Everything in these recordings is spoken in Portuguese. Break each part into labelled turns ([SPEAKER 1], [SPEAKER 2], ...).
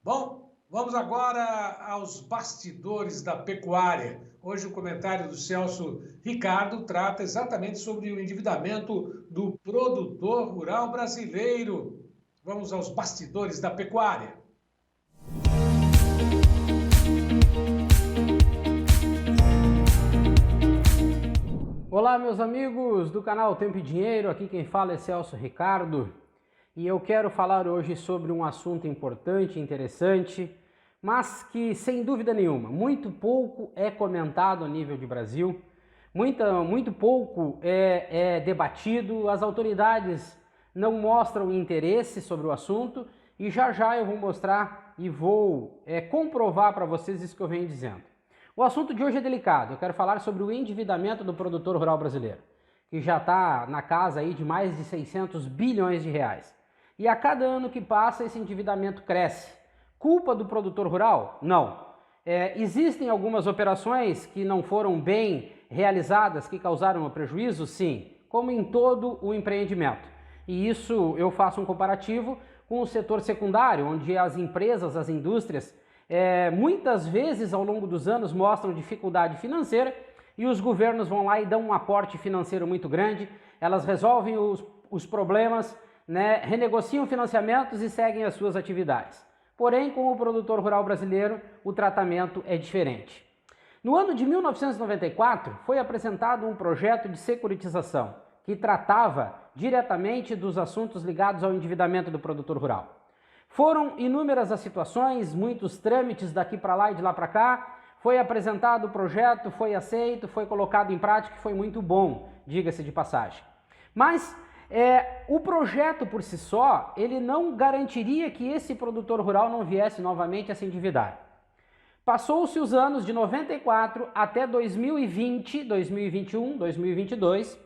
[SPEAKER 1] Bom, vamos agora aos bastidores da pecuária. Hoje o comentário do Celso Ricardo trata exatamente sobre o endividamento do produtor rural brasileiro. Vamos aos bastidores da pecuária.
[SPEAKER 2] Olá, meus amigos do canal Tempo e Dinheiro, aqui quem fala é Celso Ricardo e eu quero falar hoje sobre um assunto importante, interessante, mas que sem dúvida nenhuma, muito pouco é comentado a nível de Brasil, muito pouco é debatido, as autoridades não mostram interesse sobre o assunto e já eu vou mostrar e vou comprovar para vocês isso que eu venho dizendo. O assunto de hoje é delicado, eu quero falar sobre o endividamento do produtor rural brasileiro, que já está na casa aí de mais de 600 bilhões de reais. E a cada ano que passa esse endividamento cresce. Culpa do produtor rural? Não. Existem algumas operações que não foram bem realizadas, que causaram um prejuízo? Sim, como em todo o empreendimento. E isso eu faço um comparativo com o setor secundário, onde as empresas, as indústrias, muitas vezes ao longo dos anos mostram dificuldade financeira e os governos vão lá e dão um aporte financeiro muito grande, elas resolvem os problemas, renegociam financiamentos e seguem as suas atividades. Porém, com o produtor rural brasileiro, o tratamento é diferente. No ano de 1994, foi apresentado um projeto de securitização que tratava diretamente dos assuntos ligados ao endividamento do produtor rural. Foram inúmeras as situações, muitos trâmites daqui para lá e de lá para cá, foi apresentado o projeto, foi aceito, foi colocado em prática e foi muito bom, diga-se de passagem. Mas o projeto por si só, ele não garantiria que esse produtor rural não viesse novamente a se endividar. Passou-se os anos de 94 até 2020, 2021, 2022,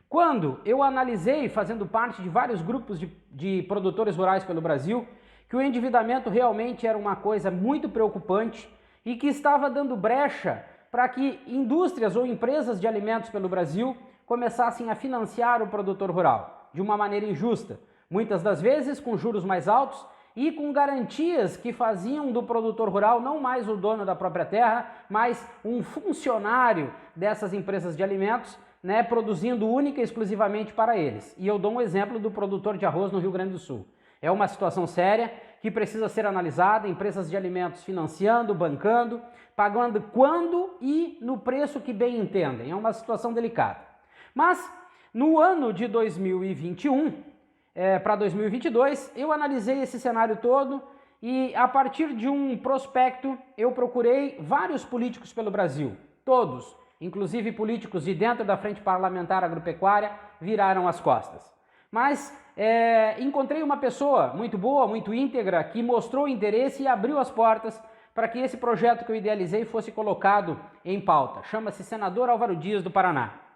[SPEAKER 2] quando eu analisei, fazendo parte de vários grupos de produtores rurais pelo Brasil, que o endividamento realmente era uma coisa muito preocupante e que estava dando brecha para que indústrias ou empresas de alimentos pelo Brasil começassem a financiar o produtor rural de uma maneira injusta, muitas das vezes com juros mais altos e com garantias que faziam do produtor rural não mais o dono da própria terra, mas um funcionário dessas empresas de alimentos, produzindo única e exclusivamente para eles. E eu dou um exemplo do produtor de arroz no Rio Grande do Sul. É uma situação séria que precisa ser analisada, empresas de alimentos financiando, bancando, pagando quando e no preço que bem entendem. É uma situação delicada. Mas no ano de 2021 para 2022, eu analisei esse cenário todo e a partir de um prospecto eu procurei vários políticos pelo Brasil, todos, inclusive políticos de dentro da Frente Parlamentar Agropecuária, viraram as costas. Mas encontrei uma pessoa muito boa, muito íntegra, que mostrou interesse e abriu as portas para que esse projeto que eu idealizei fosse colocado em pauta. Chama-se Senador Álvaro Dias do Paraná.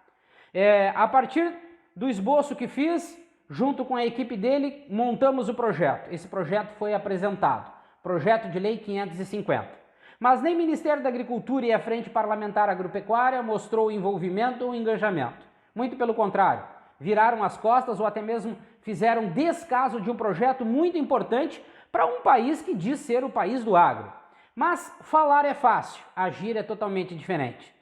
[SPEAKER 2] A partir do esboço que fiz, junto com a equipe dele, montamos o projeto. Esse projeto foi apresentado, projeto de lei 550. Mas nem o Ministério da Agricultura e a Frente Parlamentar Agropecuária mostrou envolvimento ou engajamento. Muito pelo contrário, viraram as costas ou até mesmo fizeram descaso de um projeto muito importante para um país que diz ser o país do agro. Mas falar é fácil, agir é totalmente diferente.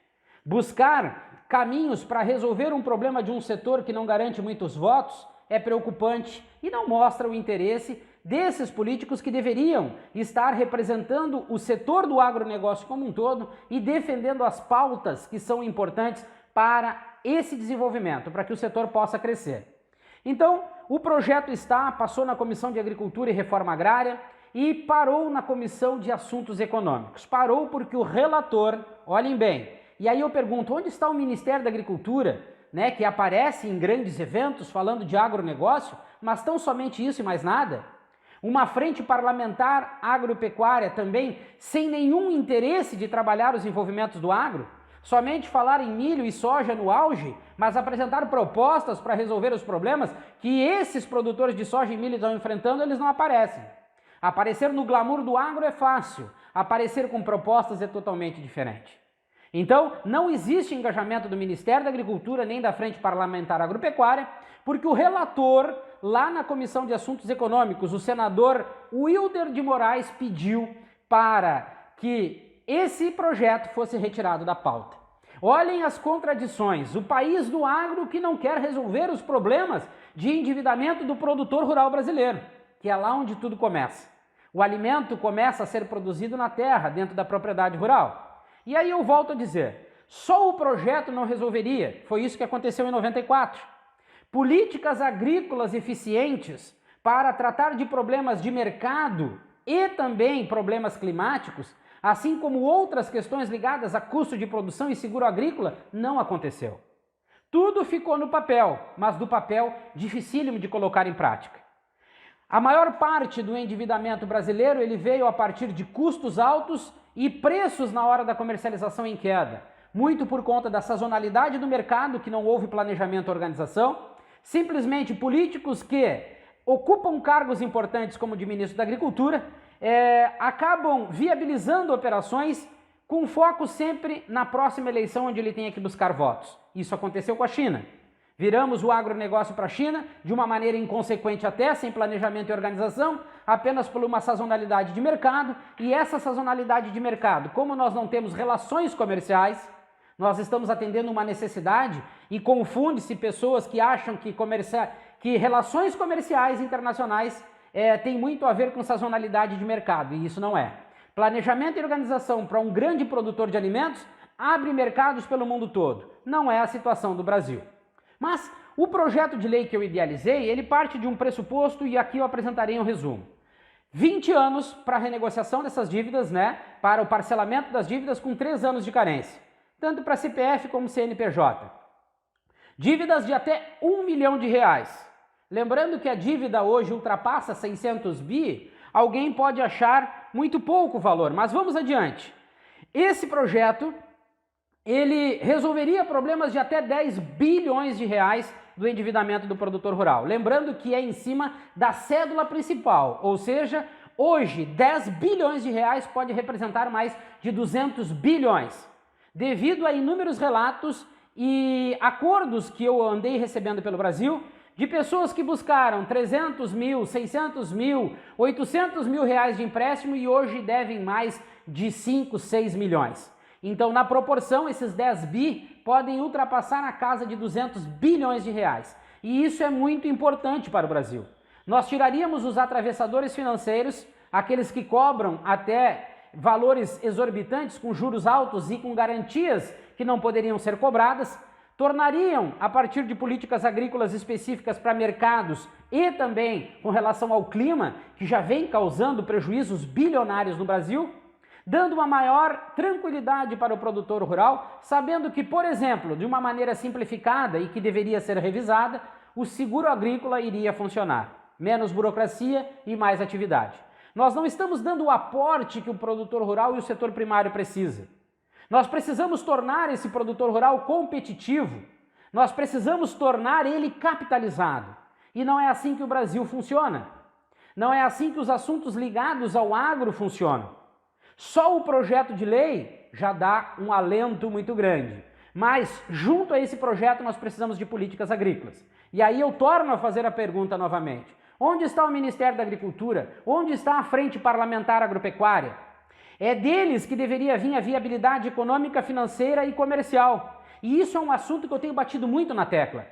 [SPEAKER 2] Buscar caminhos para resolver um problema de um setor que não garante muitos votos é preocupante e não mostra o interesse desses políticos que deveriam estar representando o setor do agronegócio como um todo e defendendo as pautas que são importantes para esse desenvolvimento, para que o setor possa crescer. Então, o projeto passou na Comissão de Agricultura e Reforma Agrária e parou na Comissão de Assuntos Econômicos. Parou porque o relator, olhem bem, e aí eu pergunto, onde está o Ministério da Agricultura, que aparece em grandes eventos falando de agronegócio, mas tão somente isso e mais nada? Uma frente parlamentar agropecuária também sem nenhum interesse de trabalhar os envolvimentos do agro? Somente falar em milho e soja no auge, mas apresentar propostas para resolver os problemas que esses produtores de soja e milho estão enfrentando, eles não aparecem. Aparecer no glamour do agro é fácil, aparecer com propostas é totalmente diferente. Então, não existe engajamento do Ministério da Agricultura nem da Frente Parlamentar Agropecuária, porque o relator, lá na Comissão de Assuntos Econômicos, o senador Wilder de Moraes, pediu para que esse projeto fosse retirado da pauta. Olhem as contradições. O país do agro que não quer resolver os problemas de endividamento do produtor rural brasileiro, que é lá onde tudo começa. O alimento começa a ser produzido na terra, dentro da propriedade rural. E aí eu volto a dizer, só o projeto não resolveria, foi isso que aconteceu em 94. Políticas agrícolas eficientes para tratar de problemas de mercado e também problemas climáticos, assim como outras questões ligadas a custo de produção e seguro agrícola, não aconteceu. Tudo ficou no papel, mas do papel dificílimo de colocar em prática. A maior parte do endividamento brasileiro ele veio a partir de custos altos e preços na hora da comercialização em queda, muito por conta da sazonalidade do mercado, que não houve planejamento e organização, simplesmente políticos que ocupam cargos importantes como de ministro da Agricultura, acabam viabilizando operações com foco sempre na próxima eleição onde ele tenha que buscar votos. Isso aconteceu com a China. Viramos o agronegócio para a China de uma maneira inconsequente até, sem planejamento e organização, apenas por uma sazonalidade de mercado, e essa sazonalidade de mercado, como nós não temos relações comerciais, nós estamos atendendo uma necessidade e confunde-se pessoas que acham que relações comerciais internacionais têm muito a ver com sazonalidade de mercado, e isso não é. Planejamento e organização para um grande produtor de alimentos abre mercados pelo mundo todo. Não é a situação do Brasil. Mas o projeto de lei que eu idealizei, ele parte de um pressuposto e aqui eu apresentarei um resumo. 20 anos para a renegociação dessas dívidas, para o parcelamento das dívidas com 3 anos de carência, tanto para CPF como CNPJ. Dívidas de até R$1 milhão. Lembrando que a dívida hoje ultrapassa 600 bi, alguém pode achar muito pouco o valor, mas vamos adiante. Esse projeto ele resolveria problemas de até 10 bilhões de reais do endividamento do produtor rural. Lembrando que é em cima da cédula principal, ou seja, hoje 10 bilhões de reais pode representar mais de 200 bilhões. Devido a inúmeros relatos e acordos que eu andei recebendo pelo Brasil, de pessoas que buscaram 300 mil, 600 mil, 800 mil reais de empréstimo e hoje devem mais de 5, 6 milhões. Então, na proporção, esses 10 bi podem ultrapassar a casa de 200 bilhões de reais. E isso é muito importante para o Brasil. Nós tiraríamos os atravessadores financeiros, aqueles que cobram até valores exorbitantes, com juros altos e com garantias que não poderiam ser cobradas, tornariam, a partir de políticas agrícolas específicas para mercados e também com relação ao clima, que já vem causando prejuízos bilionários no Brasil, dando uma maior tranquilidade para o produtor rural, sabendo que, por exemplo, de uma maneira simplificada e que deveria ser revisada, o seguro agrícola iria funcionar. Menos burocracia e mais atividade. Nós não estamos dando o aporte que o produtor rural e o setor primário precisa. Nós precisamos tornar esse produtor rural competitivo. Nós precisamos tornar ele capitalizado. E não é assim que o Brasil funciona. Não é assim que os assuntos ligados ao agro funcionam. Só o projeto de lei já dá um alento muito grande. Mas, junto a esse projeto, nós precisamos de políticas agrícolas. E aí eu torno a fazer a pergunta novamente. Onde está o Ministério da Agricultura? Onde está a Frente Parlamentar Agropecuária? É deles que deveria vir a viabilidade econômica, financeira e comercial. E isso é um assunto que eu tenho batido muito na tecla.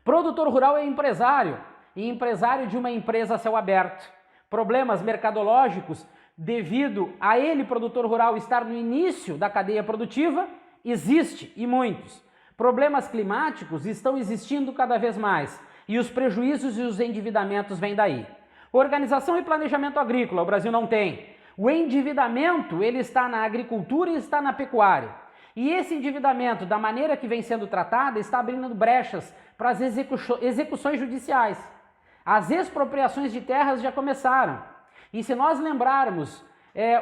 [SPEAKER 2] Produtor rural é empresário, e empresário de uma empresa a céu aberto. Problemas mercadológicos, devido a ele, produtor rural, estar no início da cadeia produtiva, existe, e muitos. Problemas climáticos estão existindo cada vez mais, e os prejuízos e os endividamentos vêm daí. Organização e planejamento agrícola, o Brasil não tem. O endividamento, ele está na agricultura e está na pecuária. E esse endividamento, da maneira que vem sendo tratada, está abrindo brechas para as execuções judiciais. As expropriações de terras já começaram. E se nós lembrarmos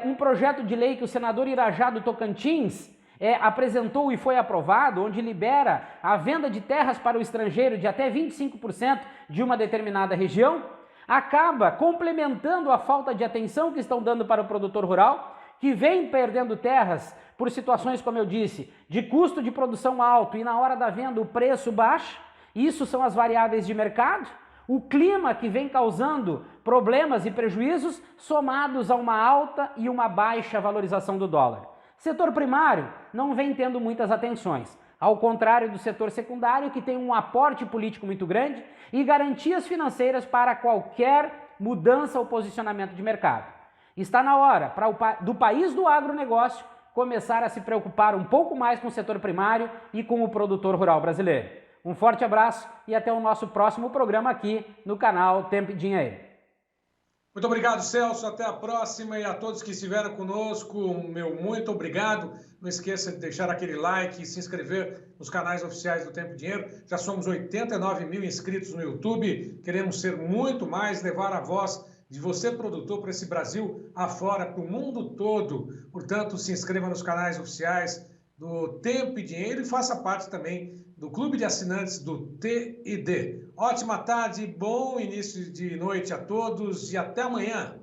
[SPEAKER 2] um projeto de lei que o senador Irajá do Tocantins apresentou e foi aprovado, onde libera a venda de terras para o estrangeiro de até 25% de uma determinada região, acaba complementando a falta de atenção que estão dando para o produtor rural, que vem perdendo terras por situações, como eu disse, de custo de produção alto e na hora da venda o preço baixo. Isso são as variáveis de mercado. O clima que vem causando problemas e prejuízos somados a uma alta e uma baixa valorização do dólar. Setor primário não vem tendo muitas atenções, ao contrário do setor secundário, que tem um aporte político muito grande e garantias financeiras para qualquer mudança ou posicionamento de mercado. Está na hora do país do agronegócio começar a se preocupar um pouco mais com o setor primário e com o produtor rural brasileiro. Um forte abraço e até o nosso próximo programa aqui no canal Tempo e Dinheiro.
[SPEAKER 1] Muito obrigado, Celso. Até a próxima, e a todos que estiveram conosco, meu muito obrigado. Não esqueça de deixar aquele like e se inscrever nos canais oficiais do Tempo e Dinheiro. Já somos 89 mil inscritos no YouTube. Queremos ser muito mais, levar a voz de você, produtor, para esse Brasil afora, para o mundo todo. Portanto, se inscreva nos canais oficiais do Tempo e Dinheiro e faça parte também do Clube de Assinantes do TID. Ótima tarde, bom início de noite a todos e até amanhã.